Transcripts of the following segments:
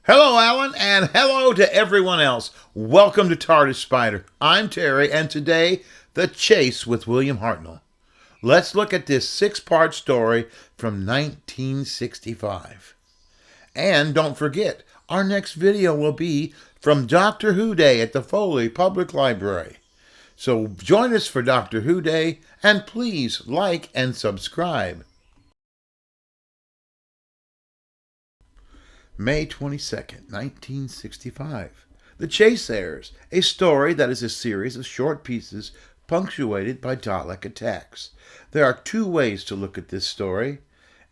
Hello, Alan, and hello to everyone else. Welcome to TARDIS Spider. I'm Terry, and today, The Chase with William Hartnell. Let's look at this six-part story from 1965. And don't forget, our next video will be from Doctor Who Day at the Foley Public Library. So join us for Doctor Who Day, and please like and subscribe. May 22nd, 1965. The Chase airs, a story that is a series of short pieces punctuated by Dalek attacks. There are two ways to look at this story,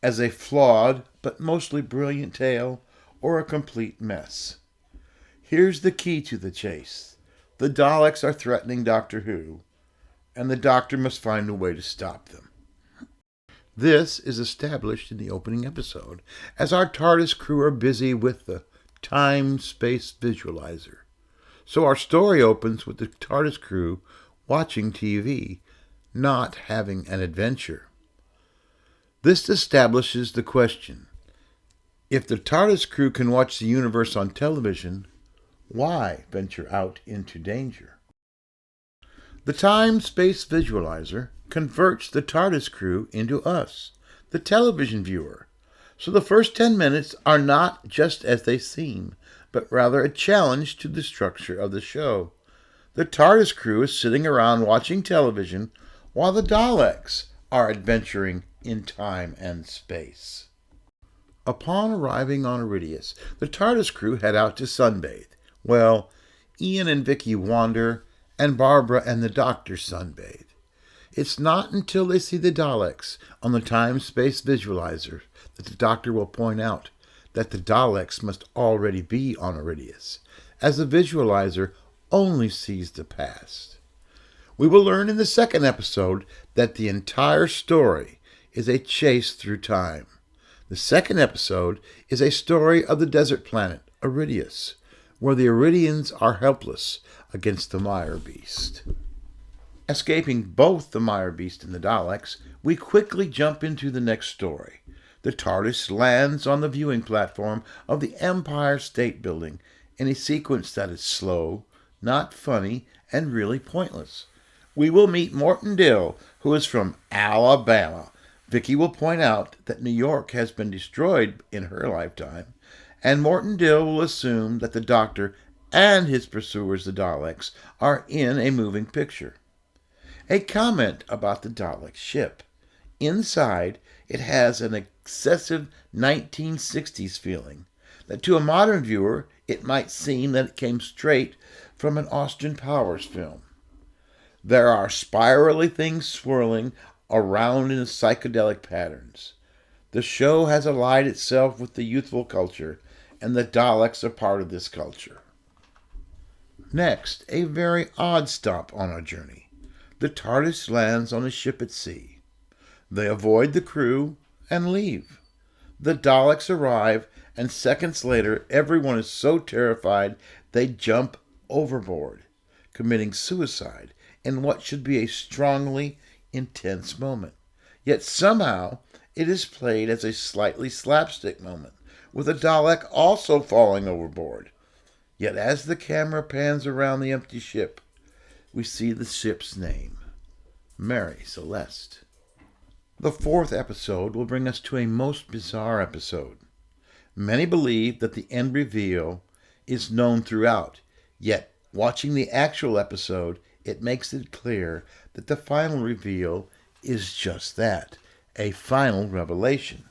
as a flawed but mostly brilliant tale, or a complete mess. Here's the key to The Chase. The Daleks are threatening Doctor Who, and the Doctor must find a way to stop them. This is established in the opening episode, as our TARDIS crew are busy with the time-space visualizer. So our story opens with the TARDIS crew watching TV, not having an adventure. This establishes the question: if the TARDIS crew can watch the universe on television, why venture out into danger? The time-space visualizer converts the TARDIS crew into us, the television viewer. So the first 10 minutes are not just as they seem, but rather a challenge to the structure of the show. The TARDIS crew is sitting around watching television while the Daleks are adventuring in time and space. Upon arriving on Iridius, the TARDIS crew head out to sunbathe. Well, Ian and Vicky wander, and Barbara and the Doctor sunbathe. It's not until they see the Daleks on the time-space visualizer that the Doctor will point out that the Daleks must already be on Iridius, as the visualizer only sees the past. We will learn in the second episode that the entire story is a chase through time. The second episode is a story of the desert planet, Iridius, where the Iridians are helpless against the Mire Beast. Escaping both the Mire Beast and the Daleks, we quickly jump into the next story. The TARDIS lands on the viewing platform of the Empire State Building in a sequence that is slow, not funny, and really pointless. We will meet Morton Dill, who is from Alabama. Vicky will point out that New York has been destroyed in her lifetime, and Morton Dill will assume that the Doctor and his pursuers, the Daleks, are in a moving picture. A comment about the Dalek ship. Inside, it has an excessive 1960s feeling, that to a modern viewer, it might seem that it came straight from an Austin Powers film. There are spirally things swirling around in psychedelic patterns. The show has allied itself with the youthful culture, and the Daleks are part of this culture. Next, a very odd stop on our journey. The TARDIS lands on a ship at sea. They avoid the crew and leave. The Daleks arrive, and seconds later, everyone is so terrified they jump overboard, committing suicide in what should be a strongly intense moment. Yet somehow, it is played as a slightly slapstick moment, with a Dalek also falling overboard. Yet as the camera pans around the empty ship, we see the ship's name, Mary Celeste. The fourth episode will bring us to a most bizarre episode. Many believe that the end reveal is known throughout, yet watching the actual episode, it makes it clear that the final reveal is just that, a final revelation.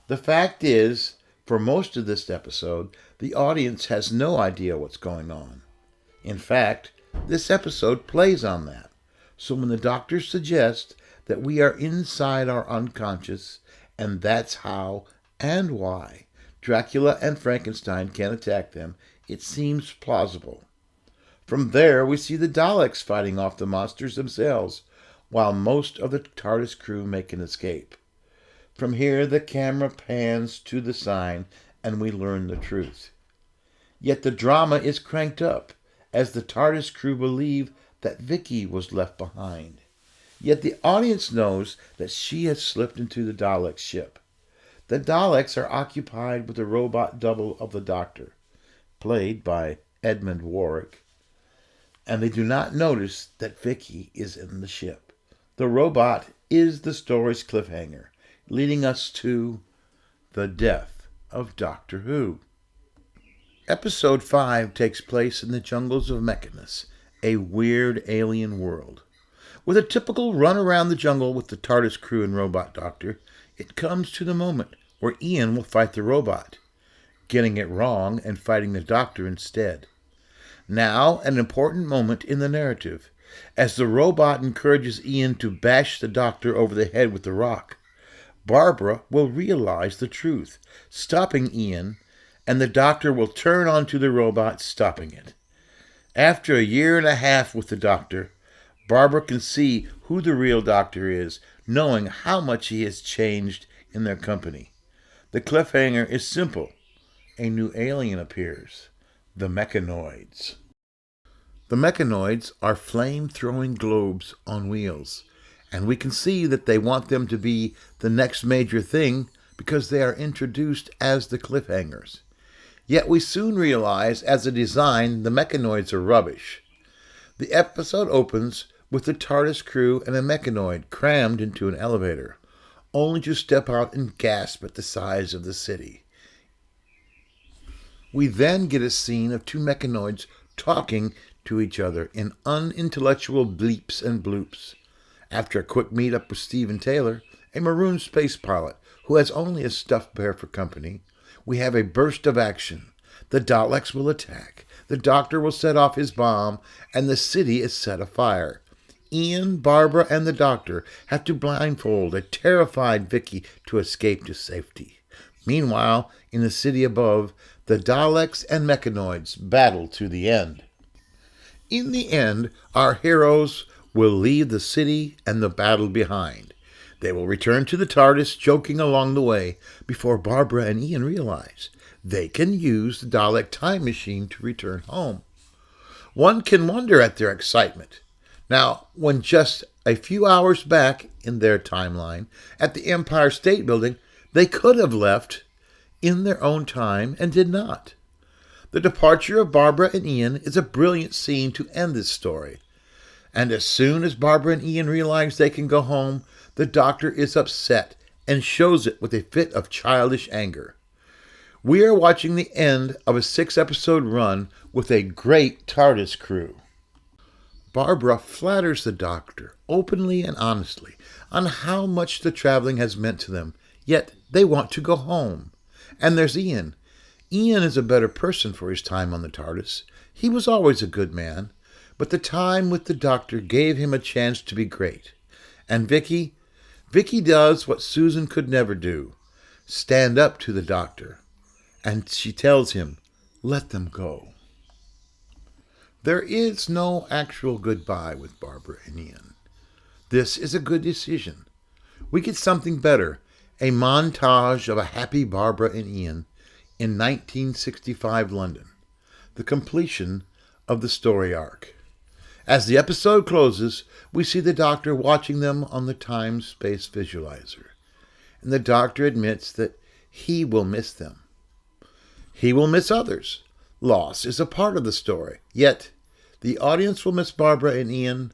The fact is, for most of this episode, the audience has no idea what's going on. In fact, this episode plays on that. So when the Doctor suggests that we are inside our unconscious, and that's how and why Dracula and Frankenstein can attack them, it seems plausible. From there, we see the Daleks fighting off the monsters themselves, while most of the TARDIS crew make an escape. From here, the camera pans to the sign, and we learn the truth. Yet the drama is cranked up, as the TARDIS crew believe that Vicky was left behind. Yet the audience knows that she has slipped into the Dalek ship. The Daleks are occupied with the robot double of the Doctor, played by Edmund Warwick, and they do not notice that Vicky is in the ship. The robot is the story's cliffhanger, leading us to the death of Doctor Who. Episode 5 takes place in the jungles of Mechanus, a weird alien world. With a typical run around the jungle with the TARDIS crew and robot doctor, it comes to the moment where Ian will fight the robot, getting it wrong and fighting the doctor instead. Now, an important moment in the narrative, as the robot encourages Ian to bash the doctor over the head with the rock. Barbara will realize the truth, stopping Ian, and the doctor will turn onto the robot, stopping it. After a year and a half with the doctor, Barbara can see who the real doctor is, knowing how much he has changed in their company. The cliffhanger is simple. A new alien appears, the Mechanoids. The Mechanoids are flame-throwing globes on wheels, and we can see that they want them to be the next major thing because they are introduced as the cliffhangers. Yet we soon realize, as a design, the Mechanoids are rubbish. The episode opens with the TARDIS crew and a Mechanoid crammed into an elevator, only to step out and gasp at the size of the city. We then get a scene of two Mechanoids talking to each other in unintellectual bleeps and bloops. After a quick meet-up with Stephen Taylor, a maroon space pilot who has only a stuffed bear for company, we have a burst of action. The Daleks will attack, the Doctor will set off his bomb, and the city is set afire. Ian, Barbara, and the Doctor have to blindfold a terrified Vicky to escape to safety. Meanwhile, in the city above, the Daleks and Mechanoids battle to the end. In the end, our heroes will leave the city and the battle behind. They will return to the TARDIS, joking along the way, before Barbara and Ian realize they can use the Dalek time machine to return home. One can wonder at their excitement. Now, when just a few hours back in their timeline, at the Empire State Building, they could have left in their own time and did not. The departure of Barbara and Ian is a brilliant scene to end this story. And as soon as Barbara and Ian realize they can go home, the Doctor is upset and shows it with a fit of childish anger. We are watching the end of a 6-episode run with a great TARDIS crew. Barbara flatters the Doctor openly and honestly on how much the traveling has meant to them, yet they want to go home. And there's Ian. Ian is a better person for his time on the TARDIS. He was always a good man, but the time with the Doctor gave him a chance to be great. And Vicky does what Susan could never do, stand up to the Doctor. And she tells him, let them go. There is no actual goodbye with Barbara and Ian. This is a good decision. We get something better, a montage of a happy Barbara and Ian in 1965 London, the completion of the story arc. As the episode closes, we see the Doctor watching them on the time-space visualizer, and the Doctor admits that he will miss them. He will miss others. Loss is a part of the story, yet the audience will miss Barbara and Ian,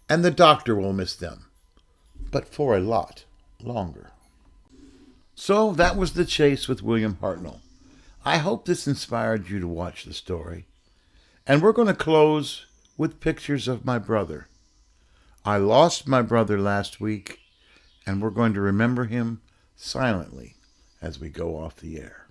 and the Doctor will miss them, but for a lot longer. So that was The Chase with William Hartnell. I hope this inspired you to watch the story. And we're going to close with pictures of my brother. I lost my brother last week, and we're going to remember him silently as we go off the air.